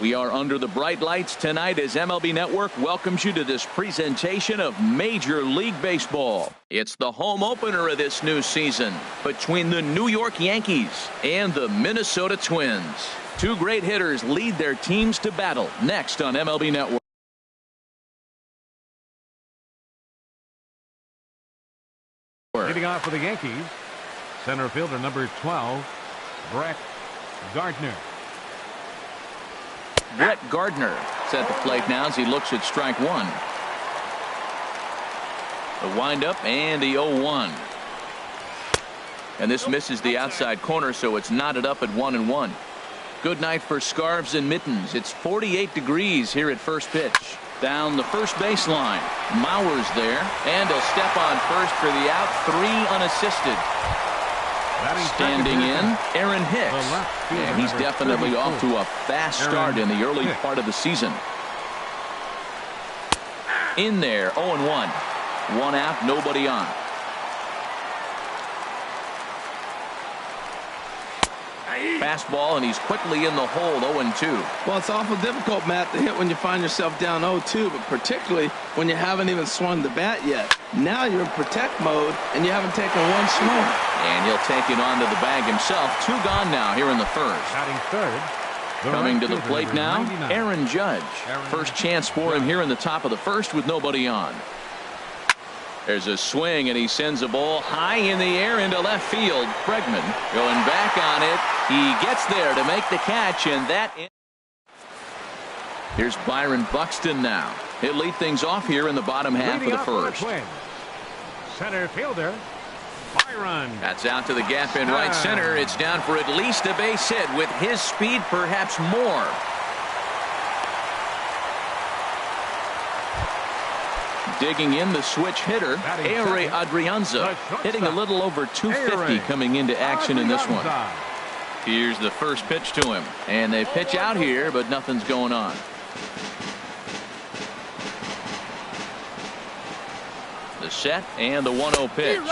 We are under the bright lights tonight as MLB Network welcomes you to this presentation of Major League Baseball. It's the home opener of this new season between the New York Yankees and the Minnesota Twins. Two great hitters lead their teams to battle next on MLB Network. Leading off for the Yankees, center fielder number 12, Brett Gardner. Brett Gardner is at the plate now as he looks at strike one. The windup and the 0-1. And this misses the outside corner, so it's knotted up at 1-1. Good night for scarves and mittens. It's 48 degrees here at first pitch. Down the first baseline. Mauer's there, and he'll step on first for the out, 3 unassisted. Standing in, Aaron Hicks. And he's definitely off to a fast start in the early part of the season. In there, 0-1. One out, nobody on. Fastball, and he's quickly in the hole, 0-2. Well, it's awful difficult, Matt, to hit when you find yourself down 0-2, but particularly when you haven't even swung the bat yet. Now you're in protect mode, and you haven't taken one swing. And he'll take it onto the bag himself. 2 gone now here in the first. Batting third. Coming to the plate now, Aaron Judge. First chance for him here in the top of the first with nobody on. There's a swing, and he sends a ball high in the air into left field. Bregman going back on it. He gets there to make the catch, and that. Here's Byron Buxton now. He'll lead things off here in the bottom half of the first. Center fielder, Byron. That's out to the gap in right center. It's down for at least a base hit. With his speed, perhaps more. Digging in the switch hitter, Ehire Adrianza, hitting a little over 250 coming into action in this one. Here's the first pitch to him, and they pitch out here, but nothing's going on. The set and the 1-0 pitch.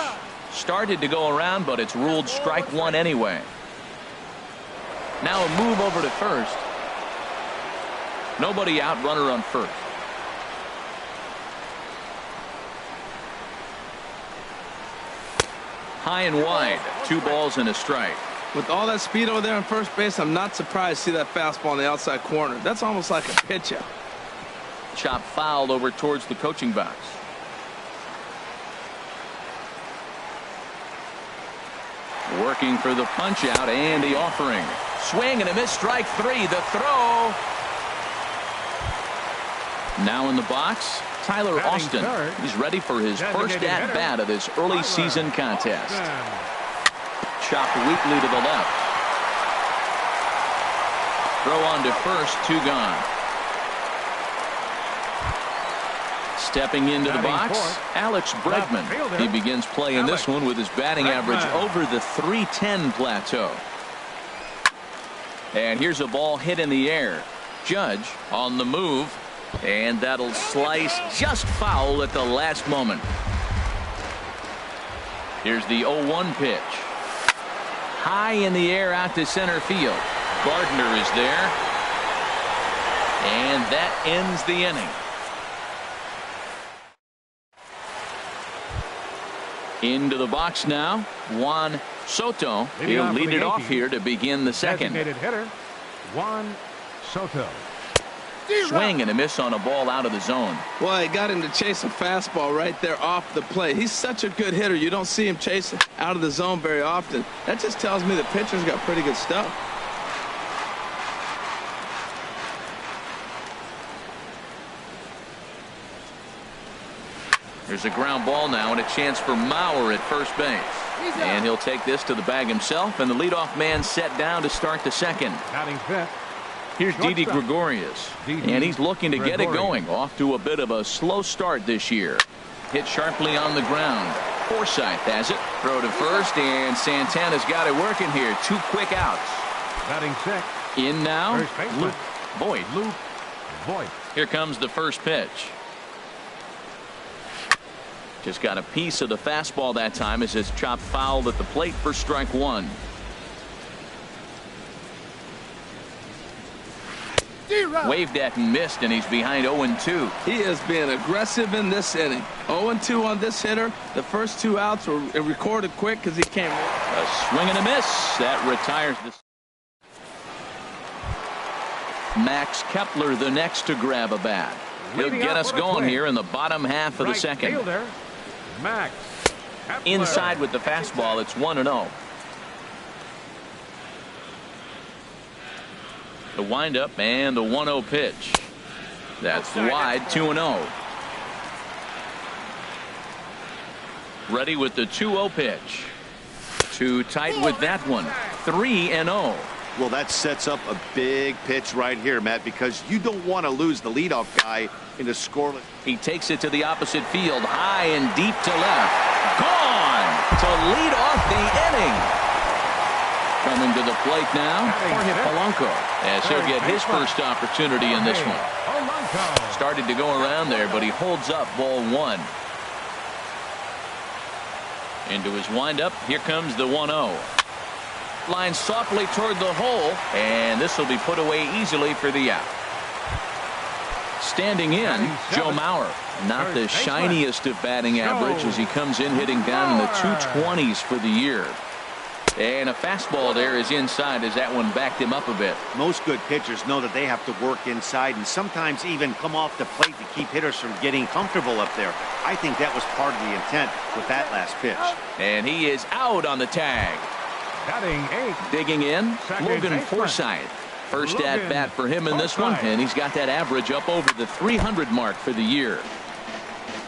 Started to go around, but it's ruled strike one anyway. Now a move over to first. Nobody out, runner on first. High and wide, 2 balls and a strike. With all that speed over there on first base, I'm not surprised to see that fastball on the outside corner. That's almost like a pitch out. Chop fouled over towards the coaching box. Working for the punch out and the offering. Swing and a miss, strike 3. The throw. Now in the box, Tyler Austin. He's ready for his first at-bat of this early season contest. Chopped weakly to the left. Throw on to first, 2 gone. Stepping into the box, Alex Bregman. He begins playing this one with his batting average over the .310 plateau. And here's a ball hit in the air. Judge on the move. And that'll slice just foul at the last moment. Here's the 0-1 pitch. High in the air out to center field. Gardner is there. And that ends the inning. Into the box now, Juan Soto. He'll lead it off here to begin the second. Designated hitter, Juan Soto. Swing and a miss on a ball out of the zone. Well, he got him to chase a fastball right there off the plate. He's such a good hitter. You don't see him chasing out of the zone very often. That just tells me the pitcher's got pretty good stuff. There's a ground ball now and a chance for Mauer at first base. And he'll take this to the bag himself, and the leadoff man set down to start the second. Batting fifth. Here's Didi Gregorius, and he's looking to get it going. Off to a bit of a slow start this year. Hit sharply on the ground. Forsythe has it. Throw to first, and Santana's got it working here. 2 quick outs. Batting sixth. In now, Luke Voit. Luke Voit. Here comes the first pitch. Just got a piece of the fastball that time as it's chopped foul at the plate for strike 1. Waved at and missed, and he's behind 0-2. He is being aggressive in this inning. 0-2 on this hitter. The first 2 outs were recorded quick because he came. A swing and a miss. That retires this. Max Kepler, the next to grab a bat. He'll get us going here in the bottom half of the second. Fielder, Max Kepler. Inside with the fastball, it's 1-0. The windup and the 1-0 pitch. That's wide, 2-0. Ready with the 2-0 pitch. Too tight with that one. 3-0. Well, that sets up a big pitch right here, Matt, because you don't want to lose the leadoff guy in a scoreless. He takes it to the opposite field, high and deep to left. Gone to lead off the inning. Coming to the plate now, Jorge Polanco, as he'll get his first opportunity in this one. Started to go around there, but he holds up ball 1. Into his windup, here comes the 1-0. Line softly toward the hole, and this will be put away easily for the out. Standing in, Joe Mauer. Not the shiniest of batting average as he comes in hitting down in the 220s for the year. And a fastball there is inside as that one backed him up a bit. Most good pitchers know that they have to work inside and sometimes even come off the plate to keep hitters from getting comfortable up there. I think that was part of the intent with that last pitch. And he is out on the tag. Batting 8. Digging in, Logan Forsythe. First at bat for him in this one, and he's got that average up over the 300 mark for the year.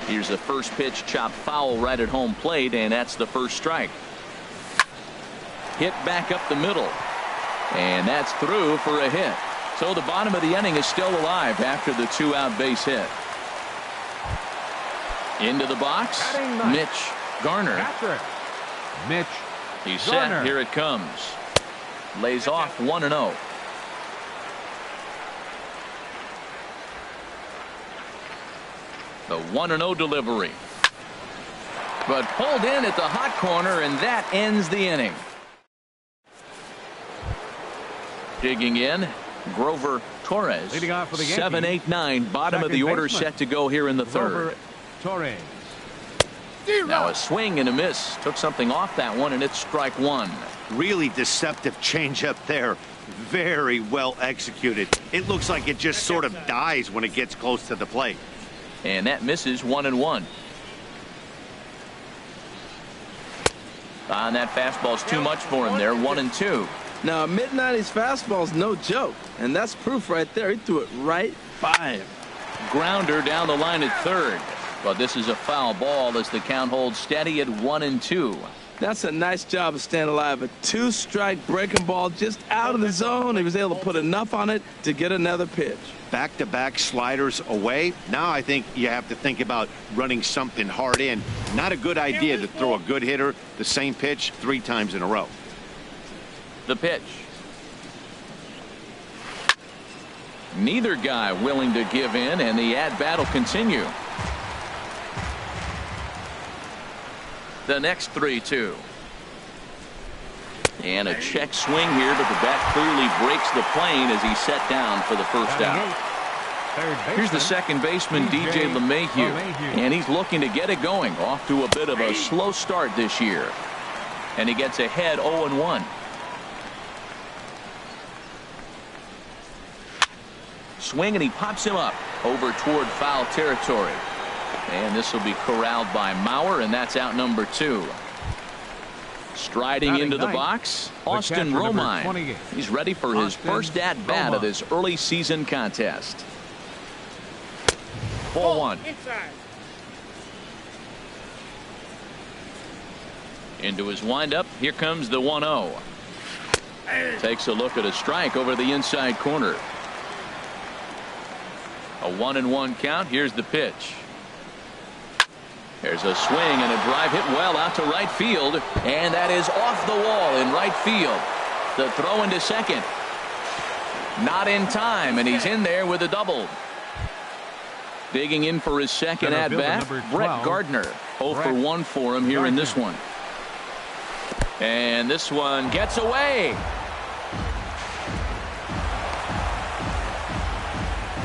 Here's the first pitch, chopped foul right at home plate, and that's the first strike. Hit back up the middle, and that's through for a hit. So the bottom of the inning is still alive after the 2-out base hit. Into the box, Mitch Garner. Mitch He's set. Here it comes. Lays off 1-0. The 1-0 delivery. But pulled in at the hot corner, and that ends the inning. Digging in, Grover Torres. Leading off for the 7, 8, 9. Bottom of the order set to go here in the third. Torres. Now a swing and a miss. Took something off that one, and it's strike 1. Really deceptive changeup there. Very well executed. It looks like it just sort of dies when it gets close to the plate. And that misses 1-1. And that fastball's too much for him there. 1-2. Now, a mid-90s fastball is no joke, and that's proof right there. He threw it right by him. Grounder down the line at third. But this is a foul ball as the count holds steady at 1-2. That's a nice job of staying alive. A 2-strike breaking ball just out of the zone. He was able to put enough on it to get another pitch. Back-to-back sliders away. Now I think you have to think about running something hard in. Not a good idea to throw a good hitter the same pitch 3 times in a row. The pitch. Neither guy willing to give in, and the at-bat will continue. The next 3-2. And a check swing here, but the bat clearly breaks the plane as he's set down for the first out. Here's the second baseman, DJ LeMahieu, and he's looking to get it going. Off to a bit of a slow start this year. And he gets ahead 0-1. Swing, and he pops him up over toward foul territory. And this will be corralled by Mauer, and that's out number 2. Striding into the box, Austin Romine. He's ready for his first at-bat of this early season contest. Ball 1. Into his windup. Here comes the 1-0. Takes a look at a strike over the inside corner. A 1-1 count. Here's the pitch. There's a swing and a drive hit well out to right field, and that is off the wall in right field. The throw into second. Not in time, and he's in there with a double. Digging in for his second at bat, Brett Gardner. 0 for 1 for him here in this one. And this one gets away.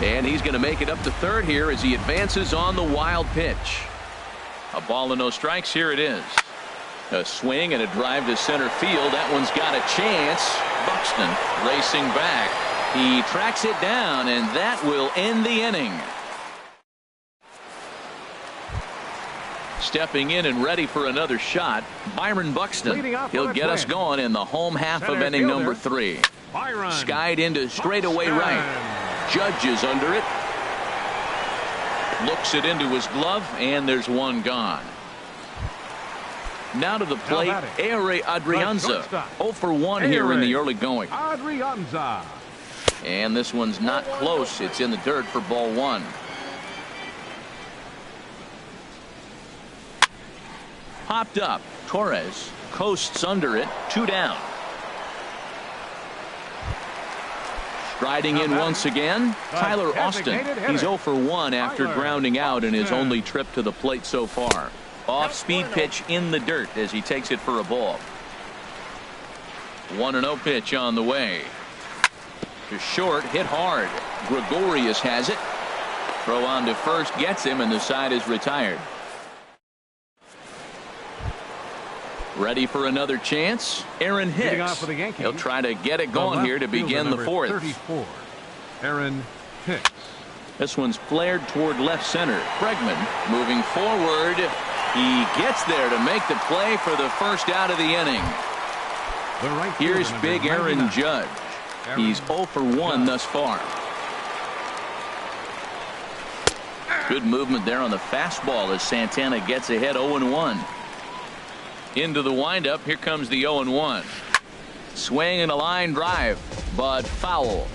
And he's going to make it up to third here as he advances on the wild pitch. A ball and no strikes. Here it is. A swing and a drive to center field. That one's got a chance. Buxton racing back. He tracks it down, and that will end the inning. Stepping in and ready for another shot, Byron Buxton. He'll get us going in the home half of inning number 3. Skied into straightaway right. Judge is under it. Looks it into his glove, and there's one gone. Now to the plate, Ehire Adrianza. 0 for 1 here in the early going. Adrianza. And this one's not close. It's in the dirt for ball 1. Popped up. Torres coasts under it. 2 down. Striding in once again, Tyler Austin. He's 0 for 1 after grounding out in his only trip to the plate so far. Off-speed pitch in the dirt as he takes it for a ball. 1-0 pitch on the way. To short, hit hard. Gregorius has it. Throw on to first, gets him, and the side is retired. Ready for another chance, Aaron Hicks. He'll try to get it going here to begin the 4th. 34, Aaron Hicks. This one's flared toward left center. Bregman moving forward. He gets there to make the play for the first out of the inning. Here's big Aaron Judge. He's 0 for 1 thus far. Good movement there on the fastball as Santana gets ahead 0-1. Into the windup. Here comes the 0-1. Swing and a line drive, but foul.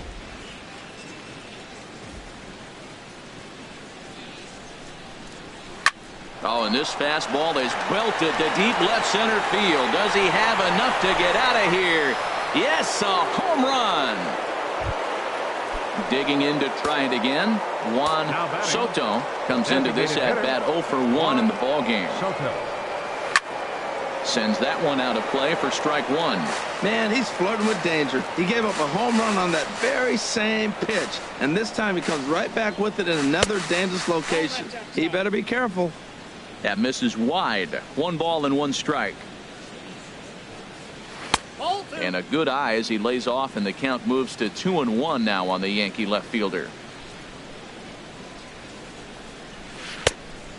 Oh, and this fastball is belted to deep left center field. Does he have enough to get out of here? Yes, a home run. Digging in to try it again. Juan Soto comes into this at bat 0 for 1 in the ball game. Sends that one out of play for strike 1. Man, he's flirting with danger. He gave up a home run on that very same pitch, and this time he comes right back with it in another dangerous location. He better be careful. That misses wide. 1 ball and 1 strike. And a good eye as he lays off, and the count moves to 2-1 now on the Yankee left fielder.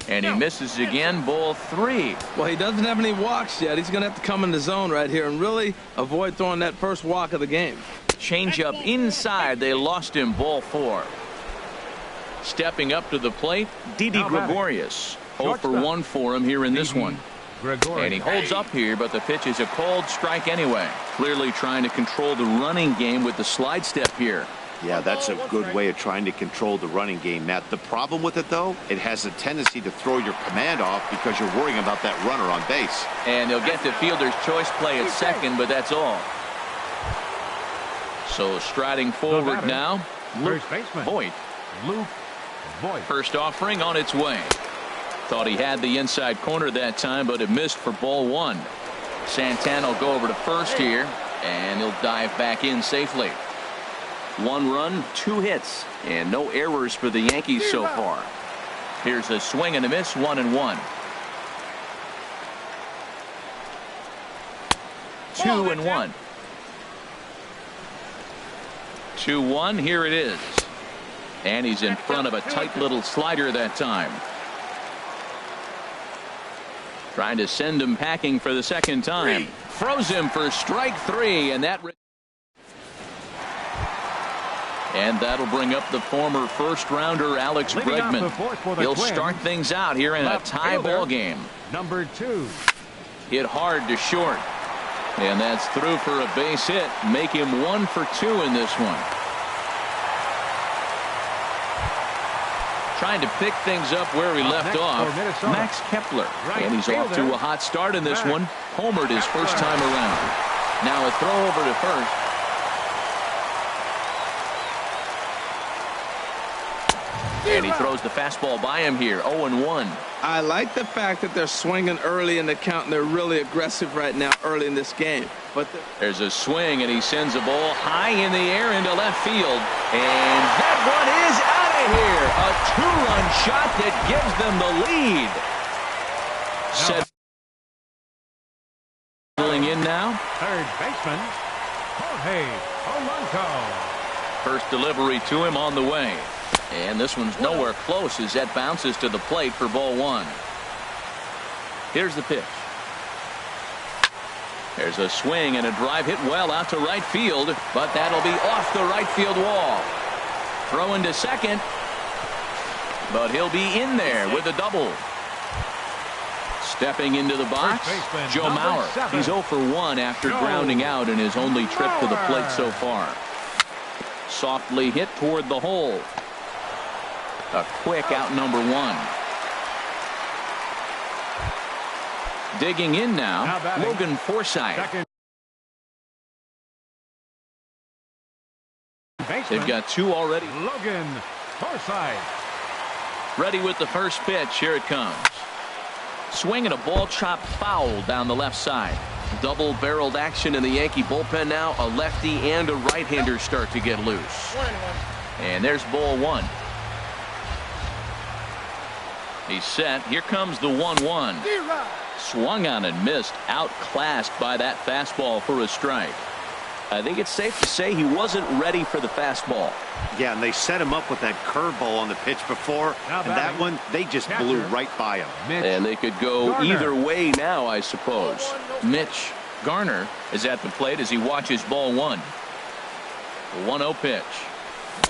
And he misses again, ball 3. Well, he doesn't have any walks yet. He's going to have to come in the zone right here and really avoid throwing that first walk of the game. Change up inside. They lost him, ball 4. Stepping up to the plate, Didi Gregorius. 0 for 1 for him here in this one. And he holds up here, but the pitch is a cold strike anyway. Clearly trying to control the running game with the slide step here. Yeah, that's a good way of trying to control the running game, Matt. The problem with it, though, it has a tendency to throw your command off because you're worrying about that runner on base. And they'll get the fielder's choice play at second, but that's all. So striding forward now, Luke Voit. First offering on its way. Thought he had the inside corner that time, but it missed for ball 1. Santana will go over to first here, and he'll dive back in safely. 1 run, 2 hits, and no errors for the Yankees so far. Here's a swing and a miss, 1-1. 2-1. 2-1. Here it is. And he's in front of a tight little slider that time. Trying to send him packing for the second time. Throws him for strike 3, and that'll bring up the former first-rounder Alex Bregman. He'll start things out here in a tie ball game. Number 2. Hit hard to short. And that's through for a base hit. Make him 1 for 2 in this one. Trying to pick things up where he left off. Max Kepler. And he's off to a hot start in this one. Homered his first time around. Now a throw over to first. And he throws the fastball by him here. 0-1. I like the fact that they're swinging early in the count, and they're really aggressive right now early in this game. But there's a swing, and he sends a ball high in the air into left field. And that one is out away here. A two-run shot that gives them the lead. Settling in now. Third baseman, Jorge Polanco. First delivery to him on the way. And this one's nowhere close as that bounces to the plate for ball one. Here's the pitch. There's a swing and a drive hit well out to right field, but that'll be off the right field wall. Throwing to second, but he'll be in there with a double. Stepping into the box, Joe Mauer. He's 0 for 1 after grounding out in his only trip to the plate so far. Softly hit toward the hole. A quick out number one. Digging in now, Logan Forsythe. They've got two already. Logan Forsythe. Ready with the first pitch. Here it comes. Swinging a ball chopped foul down the left side. Double-barreled action in the Yankee bullpen now. A lefty and a right-hander start to get loose. And there's ball one. He's set. Here comes the 1-1. Swung on and missed. Outclassed by that fastball for a strike. I think it's safe to say he wasn't ready for the fastball. Yeah, and they set him up with that curveball on the pitch before, and that one, they just blew right by him. And they could go either way now, I suppose. Mitch Garner is at the plate as he watches ball one. The 1-0 pitch.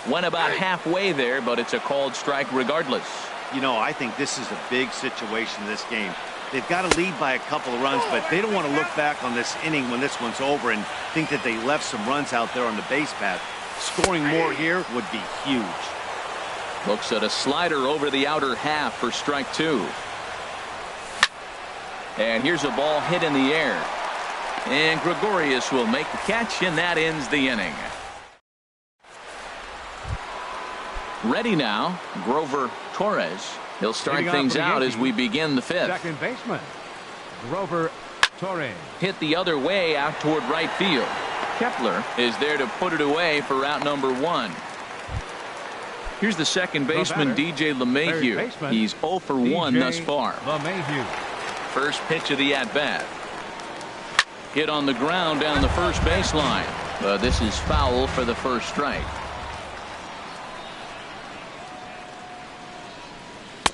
Went about halfway there, but it's a called strike regardless. You know, I think this is a big situation in this game. They've got to lead by a couple of runs, but they don't want to look back on this inning when this one's over and think that they left some runs out there on the base path. Scoring more here would be huge. Looks at a slider over the outer half for strike two. And here's a ball hit in the air. And Gregorius will make the catch, and that ends the inning. Ready now, Grover Torres. He'll start things out as we begin the fifth. Second baseman, Grover Torres. Hit the other way out toward right field. Kepler is there to put it away for out number one. Here's the second baseman, DJ LeMahieu. He's 0 for 1 thus far. LeMahieu. First pitch of the at-bat. Hit on the ground down the first baseline. But this is foul for the first strike.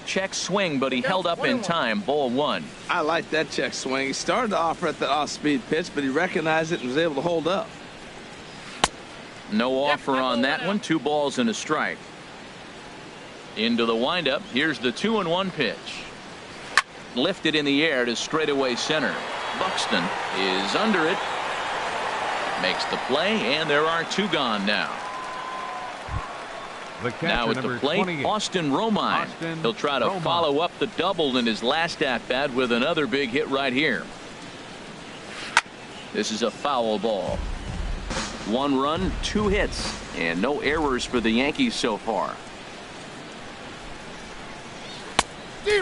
Check swing, but he held up in time. Ball one. I like that check swing. He started to offer at the off-speed pitch, but he recognized it and was able to hold up. No offer on that one. 2 balls and a strike. Into the windup. Here's the 2-1 pitch. Lifted in the air to straightaway center. Buxton is under it. Makes the play, and there are 2 gone now. Now at the plate, 28. Austin Romine. He'll try to follow up the double in his last at-bat with another big hit right here. This is a foul ball. 1 run, 2 hits, and no errors for the Yankees so far.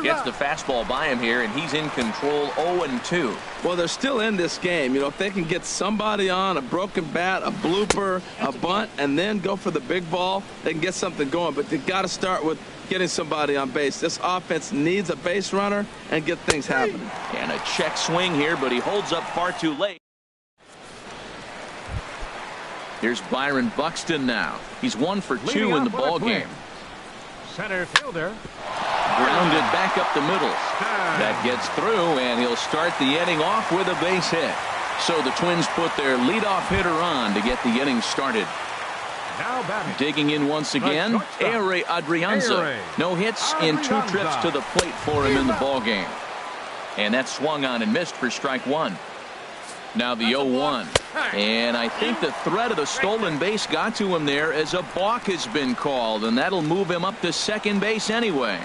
Gets the fastball by him here, and he's in control. 0-2. Well, they're still in this game. You know, if they can get somebody on, a broken bat, a blooper, a bunt, and then go for the big ball, they can get something going. But they got to start with getting somebody on base. This offense needs a base runner and get things happening. And a check swing here, but he holds up far too late. Here's Byron Buxton now. He's 1 for 2 in the ball game. Center fielder. Grounded back up the middle. That gets through, and he'll start the inning off with a base hit. So the Twins put their leadoff hitter on to get the inning started. Now batting. Digging in once again, Ehire Adrianza. No hits in 2 trips to the plate for him in the ball game. And that swung on and missed for strike 1. Now the 0-1. And I think the threat of the stolen base got to him there as a balk has been called, and that'll move him up to second base anyway.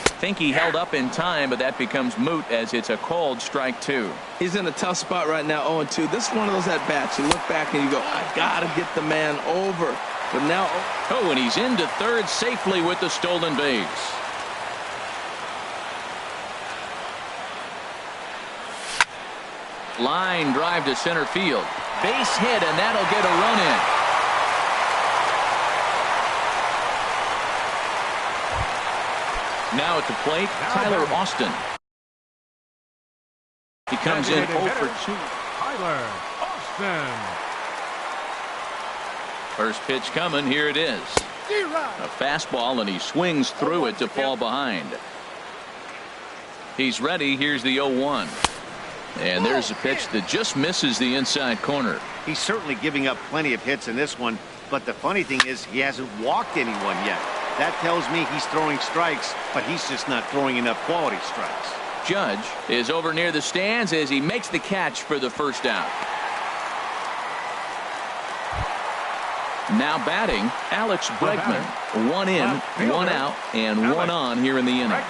I think he held up in time, but that becomes moot as it's a called strike 2. He's in a tough spot right now, 0-2. This is one of those at-bats. You look back and you go, I got to get the man over. But now, oh, and he's into third safely with the stolen base. Line drive to center field. Base hit, and that'll get a run in. Now at the plate, Tyler Austin. He comes in 0 for 2. Tyler Austin. First pitch coming. Here it is. A fastball, and he swings through it to fall behind. He's ready. Here's the 0-1. And there's a pitch that just misses the inside corner. He's certainly giving up plenty of hits in this one, but the funny thing is he hasn't walked anyone yet. That tells me he's throwing strikes, but he's just not throwing enough quality strikes. Judge is over near the stands as he makes the catch for the first out. Now batting, Alex Bregman. 1 in, 1 out, and 1 on here in the inning.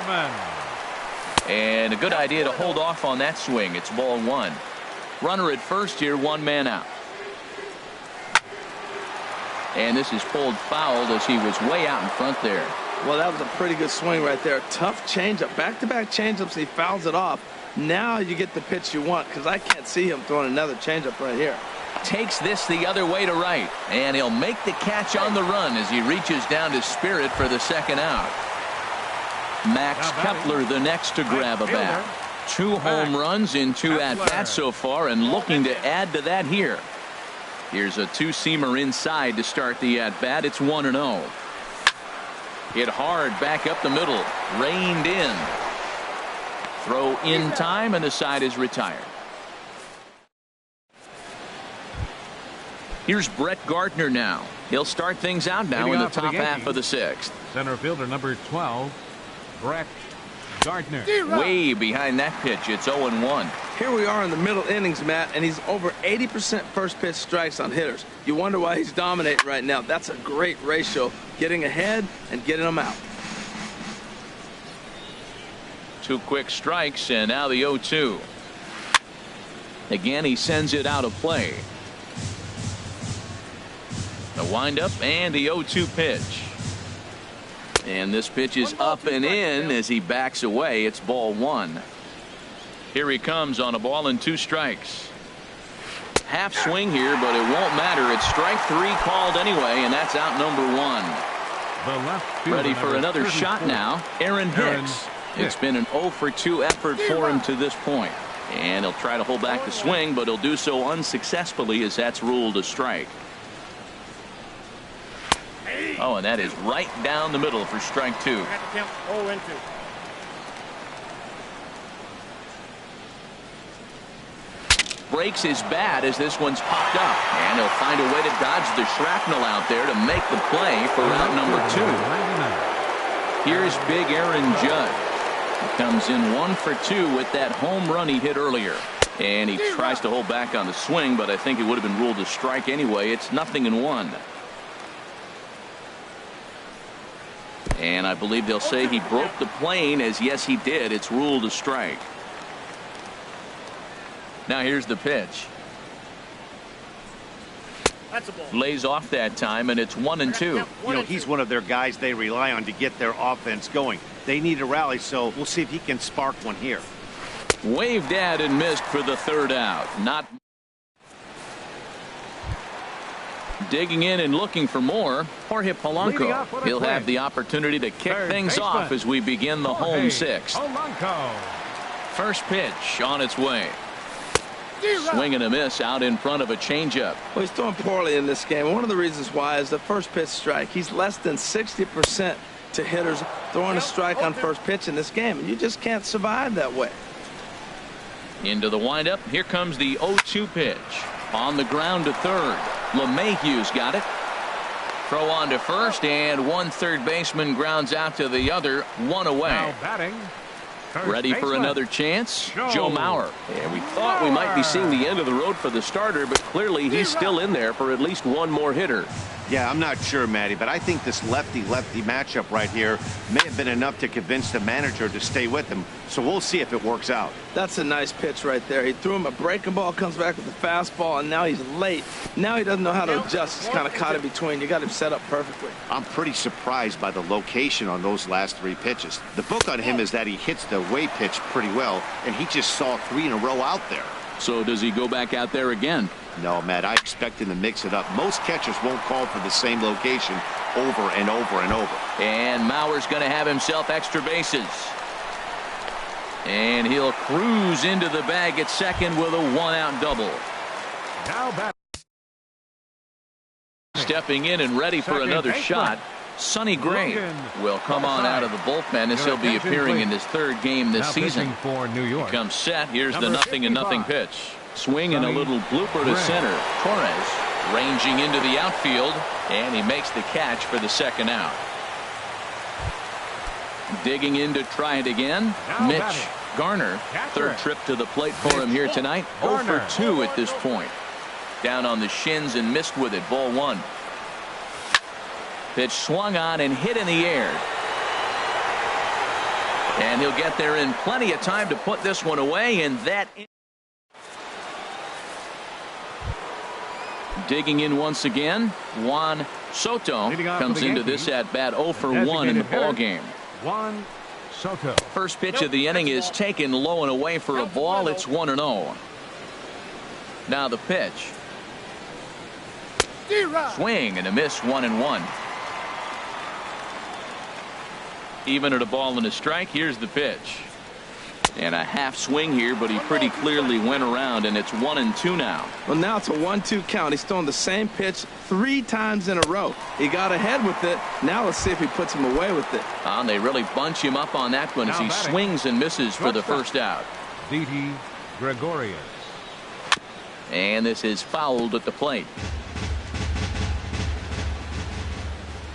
And a good idea to hold off on that swing. It's ball 1. Runner at first here, 1 man out. And this is pulled fouled as he was way out in front there. Well, that was a pretty good swing right there. Tough changeup. Back-to-back changeups, he fouls it off. Now you get the pitch you want, because I can't see him throwing another changeup right here. Takes this the other way to right, and he'll make the catch on the run as he reaches down to Spirit for the second out. Max Kepler the next to grab a bat. 2 home runs in 2 at-bats so far, and looking to add to that here. Here's a 2-seamer inside to start the at-bat. It's 1-0. Hit hard back up the middle. Reined in. Throw in time, and the side is retired. Here's Brett Gardner now. He'll start things out now in the top half of the 6th. Center fielder number 12, Brett Gardner. Way behind that pitch. It's 0-1. Here we are in the middle innings, Matt, and he's over 80% first pitch strikes on hitters. You wonder why he's dominating right now. That's a great ratio. Getting ahead and getting them out. 2 quick strikes, and now the 0-2. Again, he sends it out of play. The windup and the 0-2 pitch. And this pitch is up and in as he backs away. It's ball 1. Here he comes on a ball and 2 strikes. Half swing here, but it won't matter. It's strike 3 called anyway, and that's out number 1. Ready for another shot now. Aaron Hicks. It's been an 0 for 2 effort for him to this point. And he'll try to hold back the swing, but he'll do so unsuccessfully as that's ruled a strike. Oh, and that is right down the middle for strike 2. Breaks his bat as this one's popped up, and he'll find a way to dodge the shrapnel out there to make the play for out number 2. Here's big Aaron Judge. He comes in 1 for 2 with that home run he hit earlier, and he tries to hold back on the swing, but I think it would have been ruled a strike anyway. It's 0-1. And I believe they'll say he broke the plane, as yes he did. It's ruled a strike. Now here's the pitch. Lays off that time, and it's 1-2. You know, he's one of their guys they rely on to get their offense going. They need a rally, so we'll see if he can spark one here. Waved at and missed for the 3rd out. Not digging in and looking for more. Jorge Polanco. He'll have the opportunity to kick things off as we begin the home 6th. First pitch on its way. Swing and a miss out in front of a changeup. Well, he's throwing poorly in this game. One of the reasons why is the first pitch strike. He's less than 60% to hitters throwing a strike on first pitch in this game, and you just can't survive that way. Into the windup. Here comes the 0-2 pitch. On the ground to third. LeMahieu's got it. Throw on to first, and 1 third baseman grounds out to the other. 1 away. Now batting, ready for another chance, Joe Mauer. And we thought we might be seeing the end of the road for the starter, but clearly he's still in there for at least 1 more hitter. Yeah, I'm not sure, Matty, but I think this lefty-lefty matchup right here may have been enough to convince the manager to stay with him. So we'll see if it works out. That's a nice pitch right there. He threw him a breaking ball, comes back with a fastball, and now he's late. Now he doesn't know how to adjust. He's kind of caught in between. You got him set up perfectly. I'm pretty surprised by the location on those last 3 pitches. The book on him is that he hits the away pitch pretty well, and he just saw 3 in a row out there. So does he go back out there again? No, Matt, I expect him to mix it up. Most catchers won't call for the same location over and over and over. And Mauer's going to have himself extra bases. And he'll cruise into the bag at second with a one-out double. Now back. Stepping in and ready for another shot, Sonny Gray will come on out of the bullpen as he'll be appearing in his third game this season. For New York. Comes set. Here's the 0-0 pitch. Swing and a little blooper to center. Torres ranging into the outfield, and he makes the catch for the second out. Digging in to try it again, Mitch Garner. Third trip to the plate for him here tonight. 0 for 2 at this point. Down on the shins and missed with it. Ball 1. Pitch swung on and hit in the air. And he'll get there in plenty of time to put this one away, and that. Digging in once again, Juan Soto comes into this at bat 0 for 1 in the ball game. Juan Soto. First pitch of the inning is taken low and away for a ball. It's 1-0. Now the pitch. Swing and a miss, 1-1. Even at a ball and a strike. Here's the pitch. And a half swing here, but he pretty clearly went around, and it's 1-2 now. Well, now it's a 1-2 count. He's throwing the same pitch 3 times in a row. He got ahead with it. Now let's see if he puts him away with it. And they really bunch him up on that one as he swings and misses for the first out. Didi Gregorius. And this is fouled at the plate.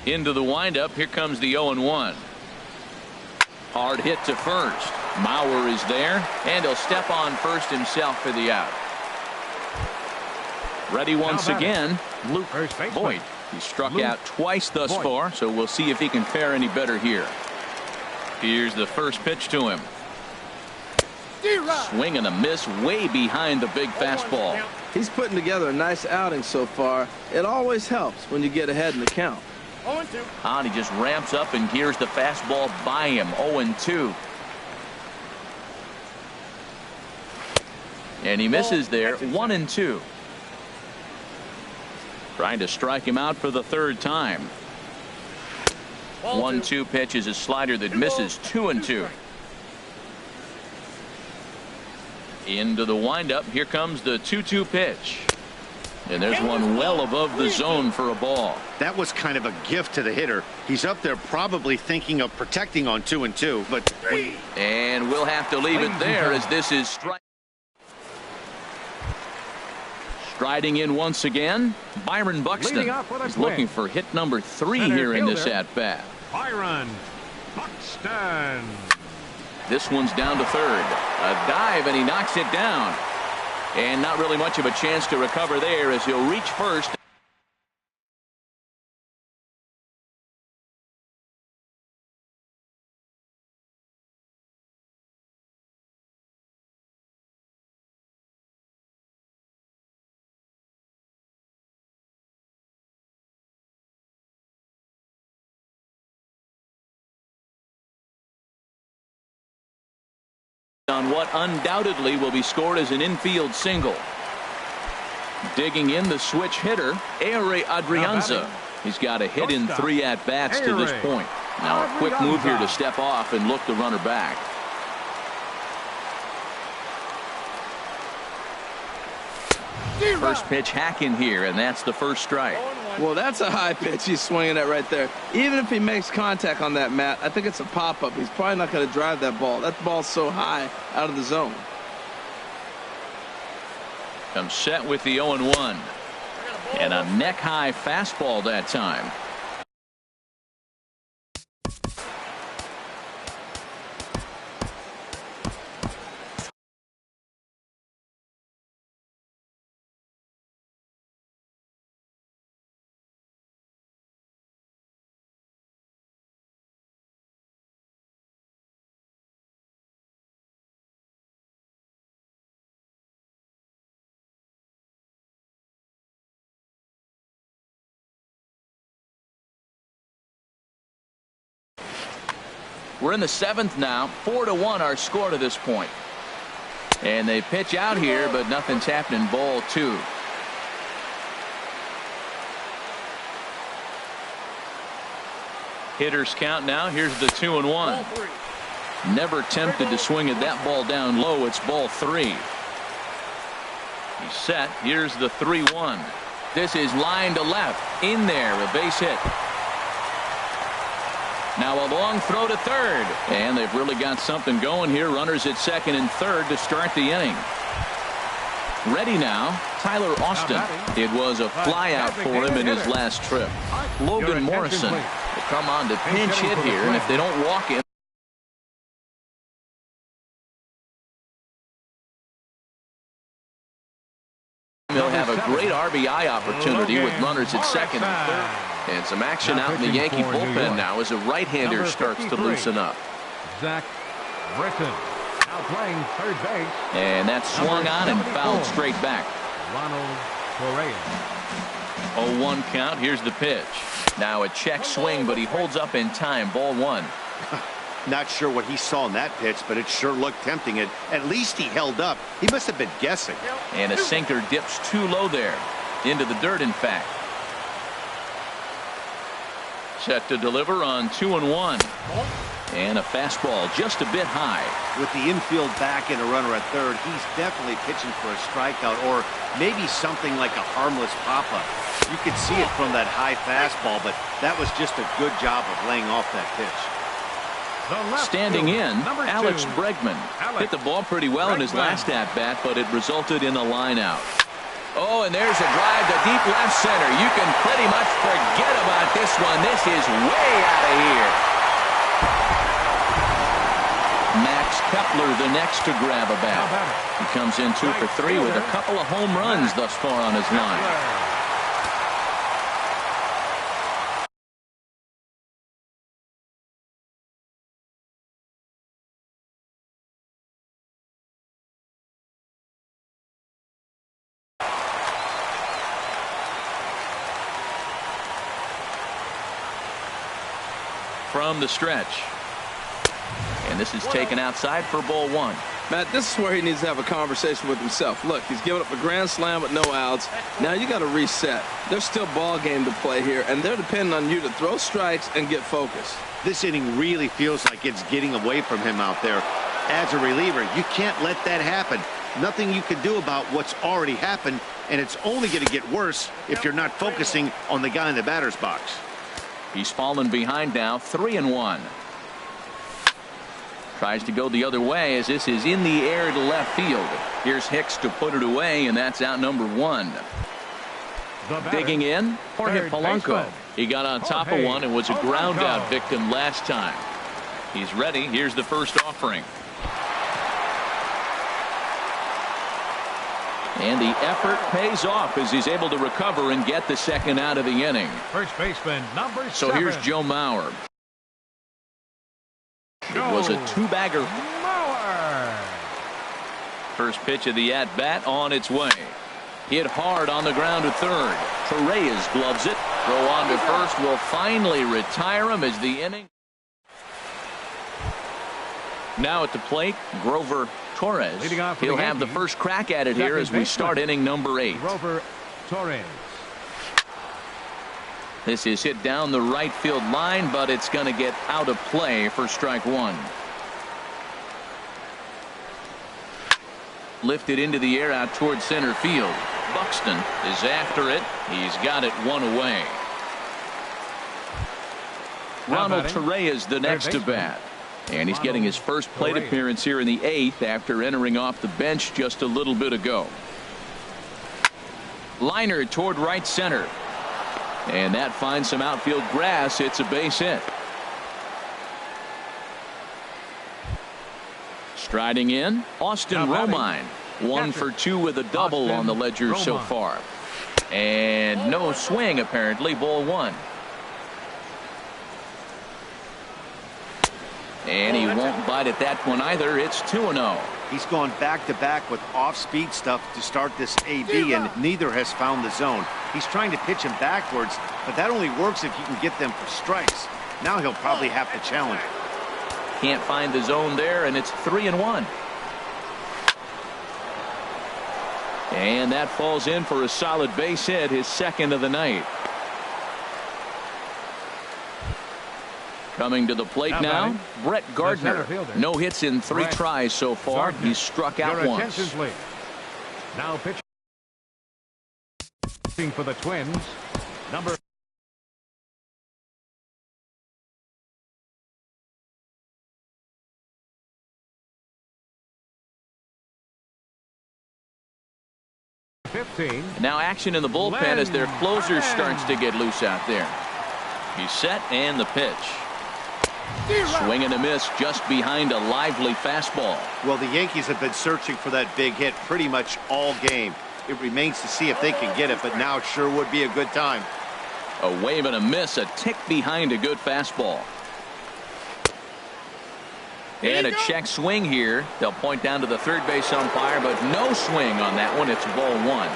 Into the windup. Here comes the 0-1. Hard hit to first. Mauer is there, and he'll step on first himself for the out. Ready once again, Luke Voit. He struck out twice thus far, so we'll see if he can fare any better here. Here's the first pitch to him. Swing and a miss way behind the big fastball. He's putting together a nice outing so far. It always helps when you get ahead in the count. And he just ramps up and gears the fastball by him. 0-2. And he misses there. 1-2. Trying to strike him out for the third time. 1-2 pitch is a slider that misses. 2-2. Into the windup. Here comes the 2-2 pitch. And there's one well above the zone for a ball. That was kind of a gift to the hitter. He's up there probably thinking of protecting on 2-2, but. And we'll have to leave it there as this is striding in once again. Byron Buxton is looking for hit number 3 here in this at bat. Byron Buxton. This one's down to third. A dive, and he knocks it down. And not really much of a chance to recover there as he'll reach first. On what undoubtedly will be scored as an infield single. Digging in the switch hitter, Ehire Adrianza. He's got a hit in 3 at-bats to this point. Now a quick move here to step off and look the runner back. First pitch hacking here, and that's the first strike. Well, that's a high pitch he's swinging at right there. Even if he makes contact on that, Matt, I think it's a pop-up. He's probably not going to drive that ball. That ball's so high out of the zone. Comes set with the 0-1. And a neck-high fastball that time. We're in the 7th now. 4-1 our score to this point. And they pitch out here, but nothing's happening. Ball 2. Hitters count now. Here's the 2-1. Never tempted to swing at that ball down low. It's ball 3. He's set. Here's the 3-1. This is line to left. In there, a base hit. Now a long throw to third. And they've really got something going here. Runners at second and third to start the inning. Ready now, Tyler Austin. It was a flyout for him in his last trip. Logan Morrison will come on to pinch hit here, and if they don't walk him, they'll have a great RBI opportunity with runners at second and third. And some action out in the Yankee bullpen now as a right-hander starts to loosen up. Zach Britton now playing third base. And that's swung on and fouled straight back. Ronald Correa. 0-1 count. Here's the pitch. Now a check swing, but he holds up in time. Ball 1. Not sure what he saw in that pitch, but it sure looked tempting. At least he held up. He must have been guessing. And a sinker dips too low there. Into the dirt, in fact. Set to deliver on 2-1. And a fastball just a bit high. With the infield back and a runner at third, he's definitely pitching for a strikeout or maybe something like a harmless pop-up. You could see it from that high fastball, but that was just a good job of laying off that pitch. Standing in, Alex Bregman hit the ball pretty well in his last at-bat, but it resulted in a line out. Oh, and there's a drive to deep left center. You can pretty much forget about this one. This is way out of here. Max Kepler the next to grab a bat. He comes in 2 for 3 with a couple of home runs thus far on his line. From the stretch. And this is taken outside for ball 1. Matt, this is where he needs to have a conversation with himself. Look, he's given up a grand slam with no outs. Now you got to reset. There's still ball game to play here, and they're depending on you to throw strikes and get focused. This inning really feels like it's getting away from him out there. As a reliever, you can't let that happen. Nothing you can do about what's already happened, and it's only going to get worse if you're not focusing on the guy in the batter's box. He's fallen behind now, 3-1. Tries to go the other way as this is in the air to left field. Here's Hicks to put it away, and that's out number 1. Digging in, Jorge Polanco. He got on top of one and was a ground out victim last time. He's ready. Here's the first offering. And the effort pays off as he's able to recover and get the second out of the inning. First baseman number 7. So here's Joe Mauer. It was a 2-bagger. Mauer. First pitch of the at-bat on its way. Hit hard on the ground to third. Torres gloves it. Throw on to first will finally retire him as the inning. Now at the plate, Grover Torres. He'll have the first crack at it here as we start inning number 8. Grover Torres. This is hit down the right field line, but it's going to get out of play for strike 1. Lifted into the air out towards center field. Buxton is after it. He's got it 1 away. Ronald Torres the next to bat. And he's getting his first plate appearance here in the 8th after entering off the bench just a little bit ago. Liner toward right center. And that finds some outfield grass. It's a base hit. Striding in, Austin Romine. 1 for 2 with a double on the ledger so far. And no swing apparently. Ball 1. And he won't bite at that one either. It's 2-0. He's gone back-to-back with off-speed stuff to start this AB, and neither has found the zone. He's trying to pitch him backwards, but that only works if you can get them for strikes. Now he'll probably have to challenge. Can't find the zone there, and it's 3-1. And that falls in for a solid base hit, his second of the night. Coming to the plate now, Brett Gardner. No hits in 3 tries so far. He's struck out once. Please. Now pitching for the Twins, number 15. Now action in the bullpen as their closer starts to get loose out there. He's set and the pitch. Swing and a miss just behind a lively fastball. Well, the Yankees have been searching for that big hit pretty much all game. It remains to see if they can get it, but now it sure would be a good time. A wave and a miss, a tick behind a good fastball. And a check swing here. They'll point down to the third base umpire, but no swing on that one. It's ball 1.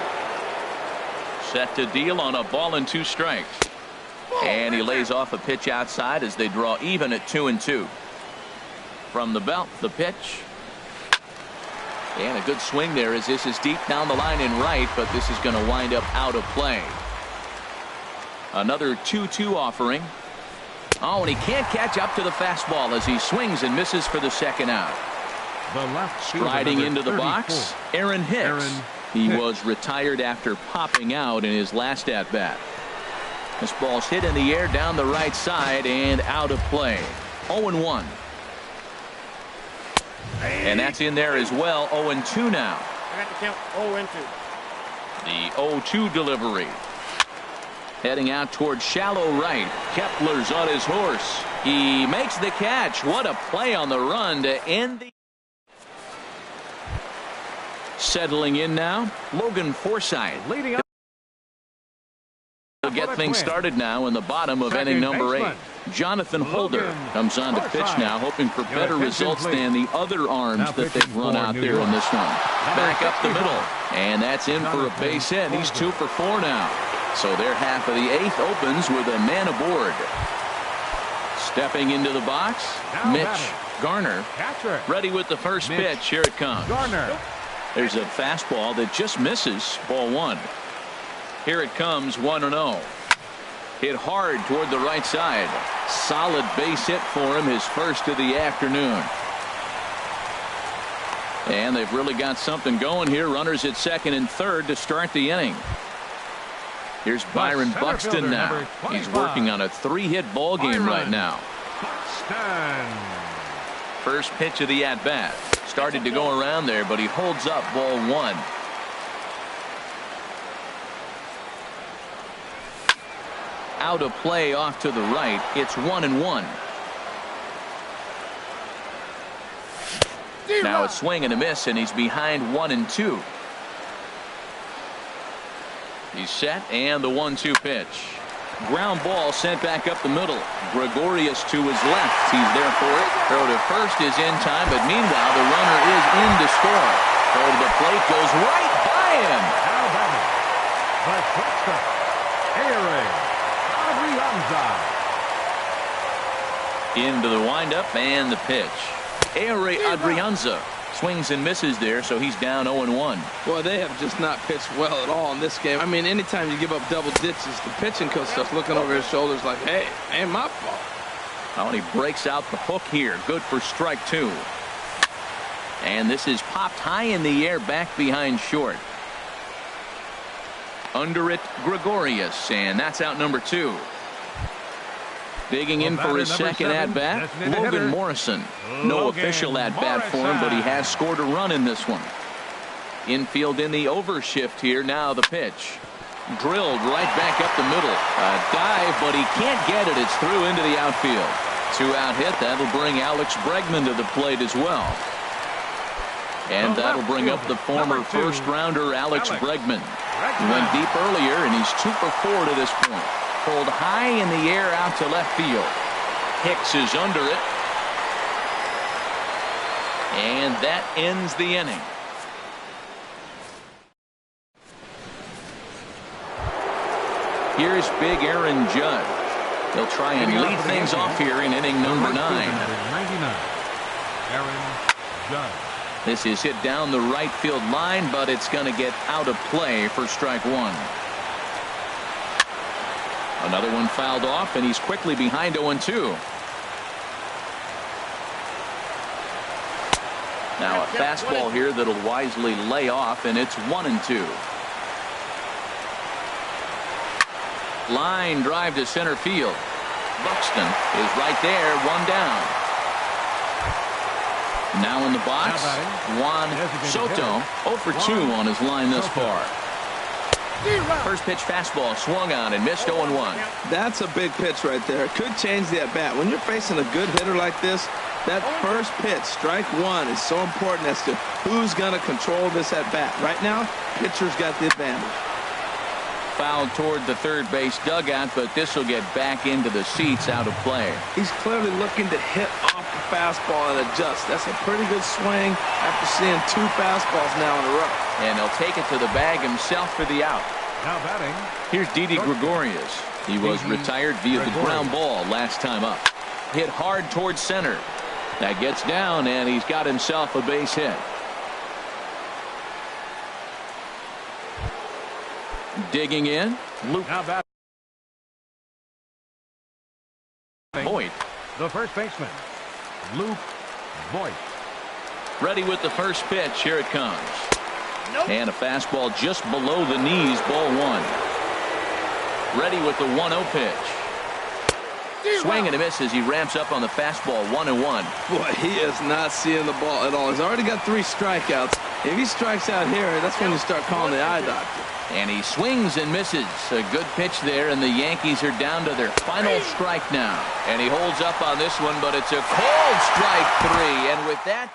Set to deal on a ball and 2 strikes. And he lays off a pitch outside as they draw even at 2-2. From the belt, the pitch. And a good swing there as this is deep down the line in right, but this is going to wind up out of play. Another 2-2 offering. Oh, and he can't catch up to the fastball as he swings and misses for the second out. The left striding into the 34. Box, Aaron Hicks. He was retired after popping out in his last at-bat. This ball's hit in the air down the right side and out of play. 0-1. And that's in there as well. 0-2 now. I got to count 0-2. The 0-2 delivery. Heading out towards shallow right. Kepler's on his horse. He makes the catch. What a play on the run to end the. Settling in now, Logan Forsythe. Leading up. Will get things started now in the bottom of inning number 8. Jonathan Holder comes on to pitch now, hoping for better results than the other arms that they've run out there in this one. Back up the middle, and that's in for a base hit. He's 2 for 4 now. So their half of the 8th opens with a man aboard. Stepping into the box, Mitch Garner. Ready with the first pitch. Here it comes. There's a fastball that just misses. Ball 1. Here it comes, 1-0. Hit hard toward the right side. Solid base hit for him, his first of the afternoon. And they've really got something going here. Runners at second and third to start the inning. Here's Byron Buxton now. He's working on a 3-hit ball game right now. First pitch of the at-bat. Started to go around there, but he holds up ball 1. Out of play off to the right. It's 1-1. Now it's swing and a miss, and he's behind 1-2. He's set, and the 1-2 pitch. Ground ball sent back up the middle. Gregorius to his left. He's there for it. Throw to first is in time, but meanwhile the runner is in to score. Throw to the plate goes right by him. How about it? But shortstop, Aaron Adrianza. Into the windup and the pitch. Aaron Adrianza swings and misses there, so he's down 0-1. Well, they have just not pitched well at all in this game. I mean, anytime you give up double ditches, the pitching coach starts looking over his shoulders like, hey, ain't my fault. Oh, and he breaks out the hook here. Good for strike 2. And this is popped high in the air back behind short. Under it, Gregorius, and that's out number 2. Digging in for his second at-bat, Logan Morrison. No official at-bat for him, but he has scored a run in this one. Infield in the overshift here. Now the pitch. Drilled right back up the middle. A dive, but he can't get it. It's through into the outfield. 2-out hit. That'll bring Alex Bregman to the plate as well. And that'll bring up the former first-rounder Alex Bregman. He went deep earlier, and he's 2 for 4 to this point. Pulled high in the air out to left field. Hicks is under it. And that ends the inning. Here's big Aaron Judge. He'll try and lead things off here in inning number 9. 99. Aaron Judge. This is hit down the right field line, but it's going to get out of play for strike 1. Another one fouled off, and he's quickly behind 0-2. Now a fastball here that'll wisely lay off, and it's 1-2. Line drive to center field. Buxton is right there, one down. Now in the box, Juan Soto, 0 for 2 on his line thus far. First pitch fastball swung on and missed 0-1. That's a big pitch right there. It could change the at-bat. When you're facing a good hitter like this, that first pitch, strike one, is so important as to who's going to control this at-bat. Right now, pitcher's got the advantage. Fouled toward the third base dugout, but this will get back into the seats, out of play. He's clearly looking to hit off the fastball and adjust. That's a pretty good swing after seeing 2 fastballs now in a row. And he'll take it to the bag himself for the out. Now batting. Here's Didi Gregorius. He was retired via the ground ball last time up. Hit hard towards center. That gets down, and he's got himself a base hit. Digging in, Luke Voit. The first baseman, Luke Voit. Ready with the first pitch. Here it comes. And a fastball just below the knees, ball 1. Ready with the 1-0 pitch. Swing and a miss as he ramps up on the fastball, 1-1. Boy, he is not seeing the ball at all. He's already got 3 strikeouts. If he strikes out here, that's when you start calling the eye doctor. And he swings and misses. A good pitch there, and the Yankees are down to their final strike now. And he holds up on this one, but it's a cold strike 3. And with that...